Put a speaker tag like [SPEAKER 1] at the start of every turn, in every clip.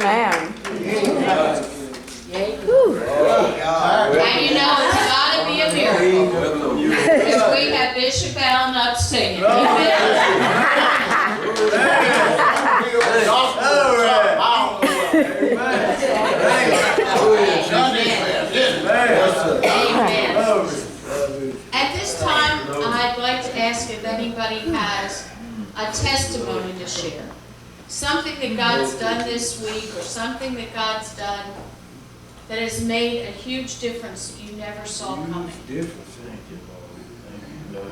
[SPEAKER 1] Amen.
[SPEAKER 2] And you know, it's gotta be a miracle if we have Bishop Allen up singing. Amen. At this time, I'd like to ask if anybody has a testimony to share. Something that God's done this week, or something that God's done that has made a huge difference that you never saw coming.
[SPEAKER 3] Thank you, Lord. Thank you,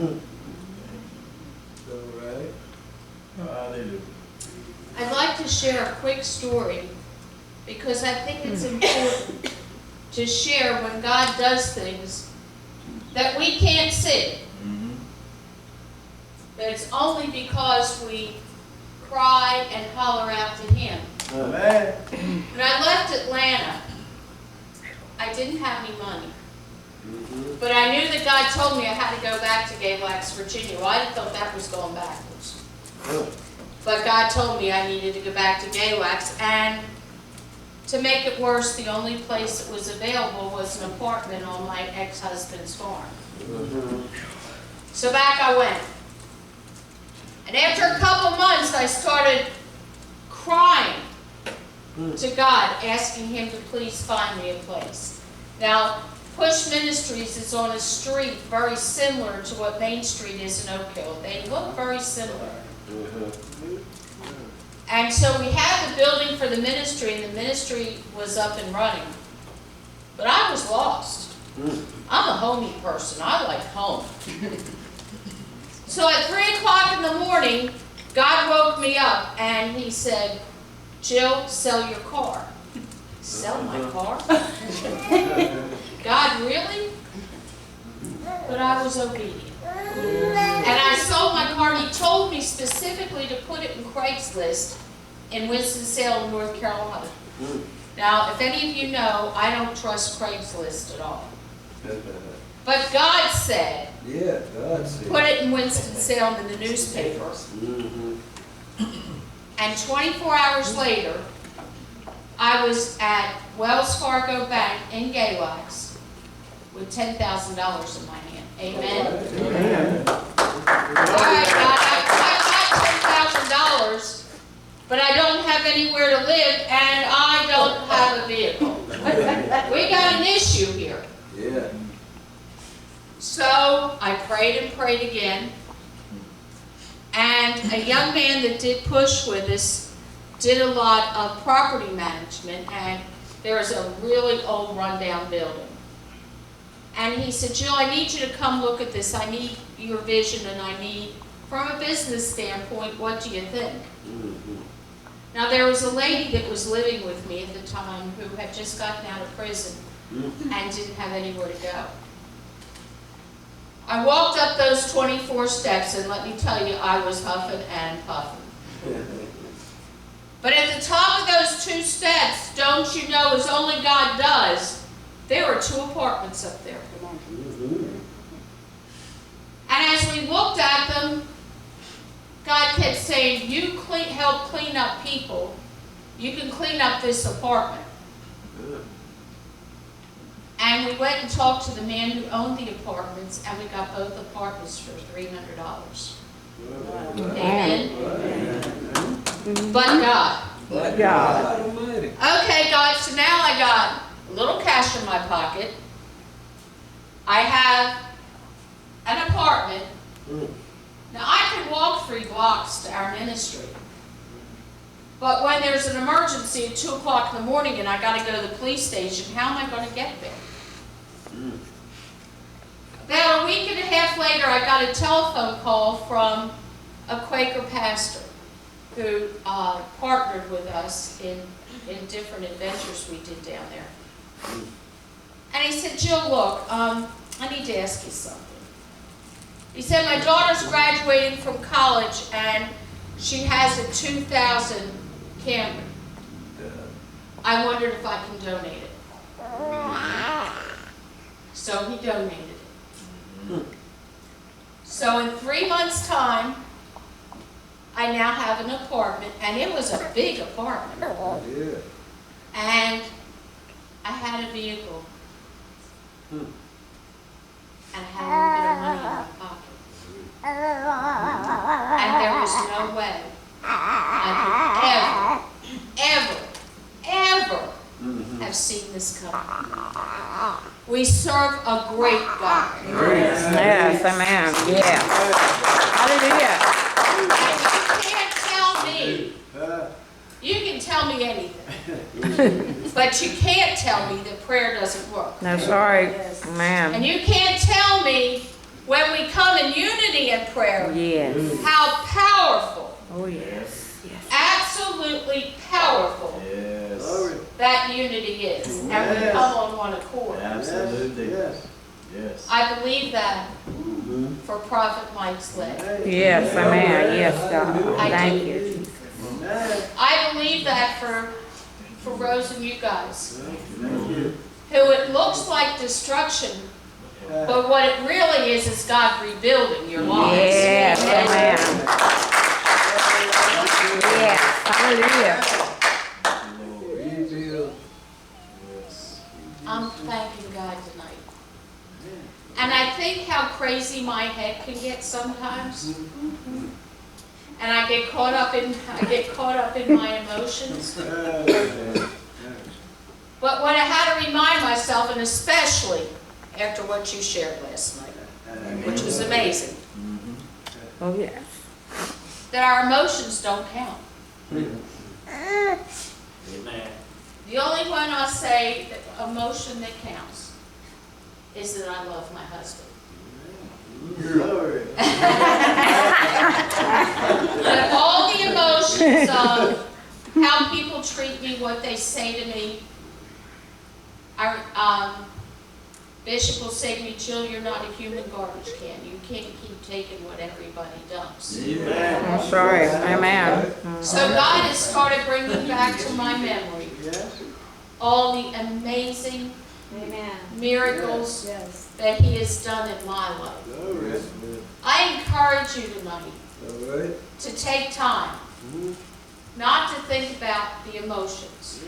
[SPEAKER 3] Lord. All right. Hallelujah.
[SPEAKER 2] I'd like to share a quick story because I think it's important to share when God does things that we can't see. That it's only because we cry and holler out to Him.
[SPEAKER 3] Amen.
[SPEAKER 2] When I left Atlanta, I didn't have any money. But I knew that God told me I had to go back to P.U.S.H, Virginia. Well, I thought that was going backwards. But God told me I needed to go back to P.U.S.H, and to make it worse, the only place that was available was an apartment on my ex-husband's farm. So back I went. And after a couple months, I started crying to God, asking Him to please find me a place. Now, P.U.S.H Ministries is on a street very similar to what Main Street is in Oak Hill. They look very similar. And so we had the building for the ministry, and the ministry was up and running. But I was lost. I'm a homey person. I like home. So at 3 o'clock in the morning, God woke me up and He said, "Jill, sell your car." Sell my car? God, really? But I was obedient. And I sold my car. He told me specifically to put it in Craigslist in Winston-Salem, North Carolina. Now, if any of you know, I don't trust Craigslist at all. But God said, put it in Winston-Salem in the newspaper. And 24 hours later, I was at Wells Fargo Bank in P.U.S.H with $10,000 in my hand. Amen? All right, God, I've got $10,000, but I don't have anywhere to live, and I don't have a vehicle. We got an issue here. So I prayed and prayed again, and a young man that did P.U.S.H with us did a lot of property management, and there is a really old rundown building. And he said, "Jill, I need you to come look at this. I need your vision, and I need, from a business standpoint, what do you think?" Now, there was a lady that was living with me at the time who had just gotten out of prison and didn't have anywhere to go. I walked up those 24 steps, and let me tell you, I was huffing and puffing. But at the top of those 2 steps, don't you know, as only God does, there were 2 apartments up there. And as we looked at them, God kept saying, "You help clean up people. You can clean up this apartment." And we went and talked to the man who owned the apartments, and we got both apartments for $300. Amen. But God. Okay, God, so now I got a little cash in my pocket. I have an apartment. Now, I can walk 3 blocks to our ministry. But when there's an emergency at 2 o'clock in the morning and I got to go to the police station, how am I going to get there? About a week and a half later, I got a telephone call from a Quaker pastor who partnered with us in different adventures we did down there. And he said, "Jill, look, I need to ask you something." He said, "My daughter's graduating from college and she has a 2000 Camry. I wondered if I can donate it." So he donated it. So in 3 months' time, I now have an apartment, and it was a big apartment. and had a little bit of money in my pocket. And there was no way I could ever have seen this coming. We serve a great God.
[SPEAKER 1] Yes, amen. Yeah. Hallelujah.
[SPEAKER 2] And you can tell me anything, but you can't tell me that prayer doesn't work.
[SPEAKER 1] That's right.
[SPEAKER 2] And
[SPEAKER 1] Amen.
[SPEAKER 2] you can't tell me when we come in unity in prayer
[SPEAKER 1] Yes.
[SPEAKER 2] how powerful,
[SPEAKER 1] Oh, yes. Yes.
[SPEAKER 2] absolutely powerful
[SPEAKER 3] Yes.
[SPEAKER 2] that unity is. And we come on one accord.
[SPEAKER 3] Absolutely. Yes. Yes.
[SPEAKER 2] I believe that for Prophet Mike's leg.
[SPEAKER 1] Yes, amen. Yes, God.
[SPEAKER 2] I
[SPEAKER 1] Thank
[SPEAKER 2] do.
[SPEAKER 1] you, Jesus.
[SPEAKER 2] I believe that for Rose and you guys, who it looks like destruction, but what it really is God rebuilding your lives.
[SPEAKER 1] Yes, amen. Yes, hallelujah.
[SPEAKER 2] I'm thanking God tonight. And I think how crazy my head can get sometimes. And I get caught up in my emotions. But what I had to remind myself, and especially after what you shared last night, which was amazing,
[SPEAKER 1] Oh, yes.
[SPEAKER 2] that our emotions don't count.
[SPEAKER 3] Amen.
[SPEAKER 2] The only one I'll say that emotion that counts is that I love my husband. But all the emotions of how people treat me, what they say to me, Bishop will say to me, Jill, you're not a human garbage can. You can't keep taking what everybody dumps.
[SPEAKER 1] That's right. Amen.
[SPEAKER 2] So God has started bringing back to my memory all the amazing miracles that He has done in my life. I encourage you tonight to take time not to think about the emotions,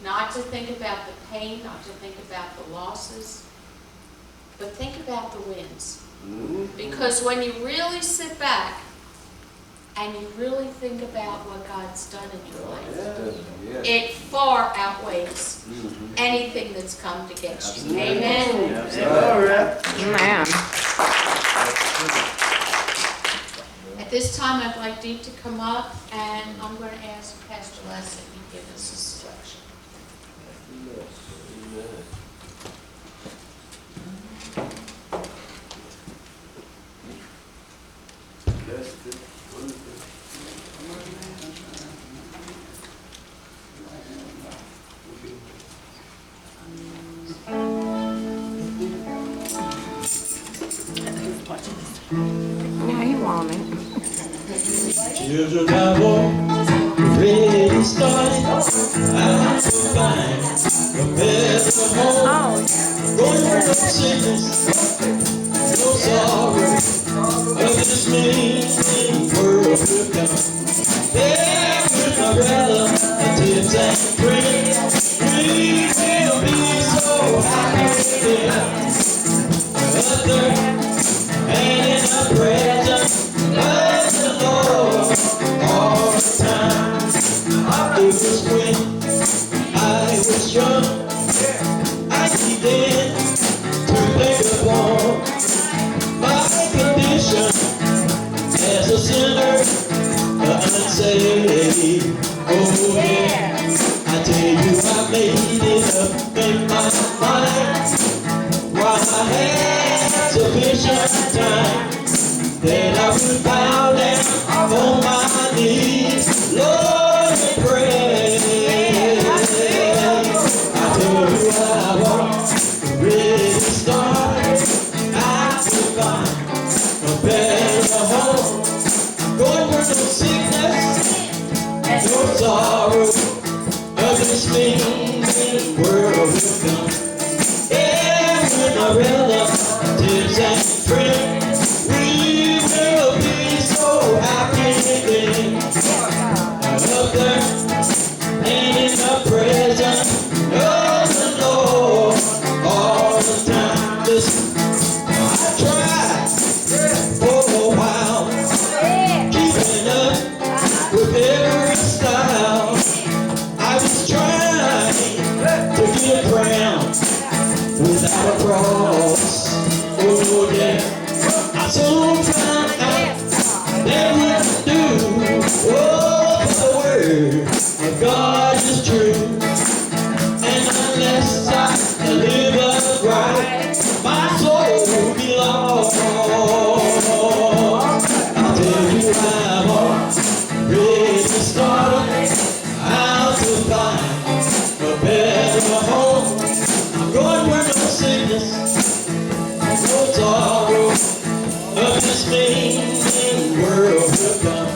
[SPEAKER 2] not to think about the pain, not to think about the losses, but think about the wins. Because when you really sit back and you really think about what God's done in your life, it far outweighs anything that's come against you. Amen.
[SPEAKER 1] Amen.
[SPEAKER 2] At this time, I'd like Deep to come up, and I'm going to ask Pastor Les that he give us a selection.
[SPEAKER 1] Yeah, he want it.
[SPEAKER 4] Children have already started out to find a better home.
[SPEAKER 1] Oh,
[SPEAKER 4] Going through no sickness, no sorrow, of this mean world will come. There with my brother, and tips and friends, we will be so happy together. And in the presence of the Lord all the time. It was when I was young, I began to think upon my condition as a sinner, unsaved. Oh yeah, I tell you I made it up in my mind while I had sufficient time. Then I would bow down on my knees, Lord, and pray. I tell you I want to really start. I will find a better home. Going through no sickness, no sorrow, of this mean world will come. Yeah, with my relatives and friends, we will be so happy again. Up there and in the presence of the Lord all the a crown without a cross. Oh yeah, I soon found out that wouldn't do. Oh, the word of God is true, and unless I live upright, my soul will be lost. I'll tell you I've already started how to find a better home. I'm going where no sickness, no sorrow of this mean world will come.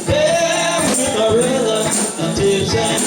[SPEAKER 4] There with my rhythm, a tips and